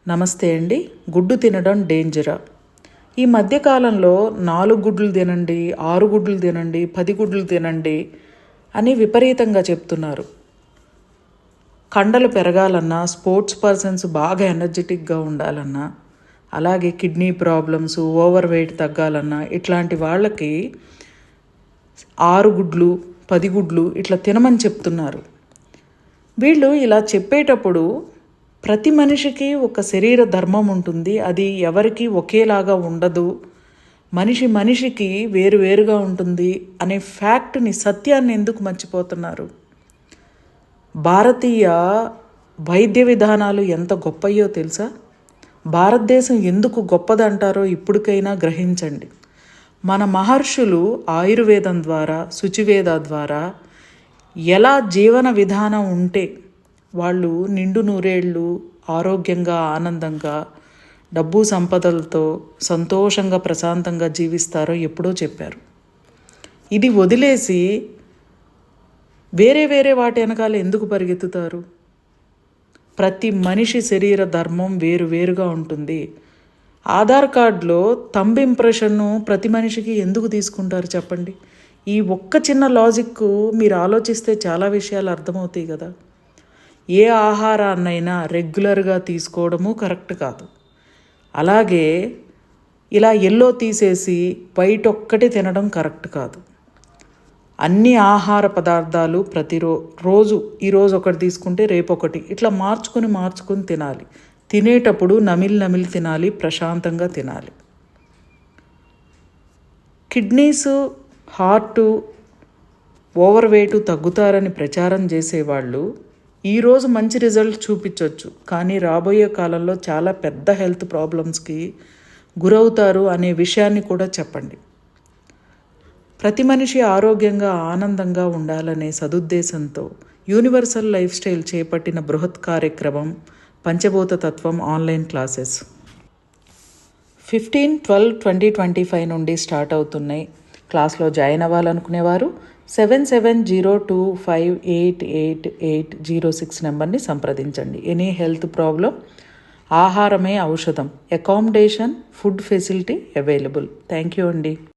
నమస్తే అండి. గుడ్డు తినడం డేంజరా? ఈ మధ్యకాలంలో 4 గుడ్లు తినండి, 6 గుడ్లు తినండి, 10 గుడ్లు తినండి అని విపరీతంగా చెప్తున్నారు. కండలు పెరగాలన్నా, స్పోర్ట్స్ పర్సన్స్ బాగా ఎనర్జెటిక్గా ఉండాలన్నా, అలాగే కిడ్నీ ప్రాబ్లమ్స్, ఓవర్ వెయిట్ తగ్గాలన్నా ఇట్లాంటి వాళ్ళకి 6 గుడ్లు, 10 గుడ్లు ఇట్లా తినమని చెప్తున్నారు. వీళ్ళు ఇలా చెప్పేటప్పుడు ప్రతి మనిషికి ఒక శరీర ధర్మం ఉంటుంది. అది ఎవరికి ఒకేలాగా ఉండదు. మనిషికి వేరువేరుగా ఉంటుంది అనే ఫ్యాక్ట్ని, సత్యాన్ని ఎందుకు మర్చిపోతున్నారు? భారతీయ వైద్య విధానాలు ఎంత గొప్పయో తెలుసా? భారతదేశం ఎందుకు గొప్పదంటారో ఇప్పటికైనా గ్రహించండి. మన మహర్షులు ఆయుర్వేదం ద్వారా, శుచివేద ద్వారా ఎలా జీవన విధానం ఉంటే వాళ్ళు నిండు నూరేళ్ళు ఆరోగ్యంగా, ఆనందంగా, డబ్బు సంపదలతో సంతోషంగా, ప్రశాంతంగా జీవిస్తారో ఎప్పుడో చెప్పారు. ఇది వదిలేసి వేరే వాటి వెనకాల ఎందుకు పరిగెత్తుతారు? ప్రతి మనిషి శరీర ధర్మం వేరుగా ఉంటుంది. ఆధార్ కార్డులో థంబ్ ఇంప్రెషన్ను ప్రతి మనిషికి ఎందుకు తీసుకుంటారు చెప్పండి? ఈ ఒక్క చిన్న లాజిక్ మీరు ఆలోచిస్తే చాలా విషయాలు అర్థమవుతాయి కదా. ఏ ఆహారాన్నైనా రెగ్యులర్గా తీసుకోవడము కరెక్ట్ కాదు. అలాగే ఇలా ఎల్లో తీసేసి వైట్ ఒక్కటి తినడం కరెక్ట్ కాదు. అన్ని ఆహార పదార్థాలు రోజు ఈరోజు ఒకటి తీసుకుంటే రేపు ఒకటి ఇట్లా మార్చుకుని తినాలి. తినేటప్పుడు నమిలి తినాలి, ప్రశాంతంగా తినాలి. కిడ్నీస్, హార్టు, ఓవర్ వెయిట్ తగ్గుతారని ప్రచారం చేసేవాళ్ళు ఈరోజు మంచి రిజల్ట్ చూపించవచ్చు, కానీ రాబోయే కాలంలో చాలా పెద్ద హెల్త్ ప్రాబ్లమ్స్కి గురవుతారు అనే విషయాన్ని కూడా చెప్పండి. ప్రతి మనిషి ఆరోగ్యంగా, ఆనందంగా ఉండాలనే సదుద్దేశంతో యూనివర్సల్ లైఫ్ స్టైల్ చేపట్టిన బృహత్ కార్యక్రమం పంచభూత తత్వం ఆన్లైన్ క్లాసెస్ 15/12/2025 నుండి స్టార్ట్ అవుతున్నాయి. క్లాస్లో జాయిన్ అవ్వాలనుకునేవారు 7702588806 నెంబర్ని సంప్రదించండి. ఎనీ హెల్త్ ప్రాబ్లం, ఆహారమే ఔషధం, accommodation, food facility available. Thank you అండి.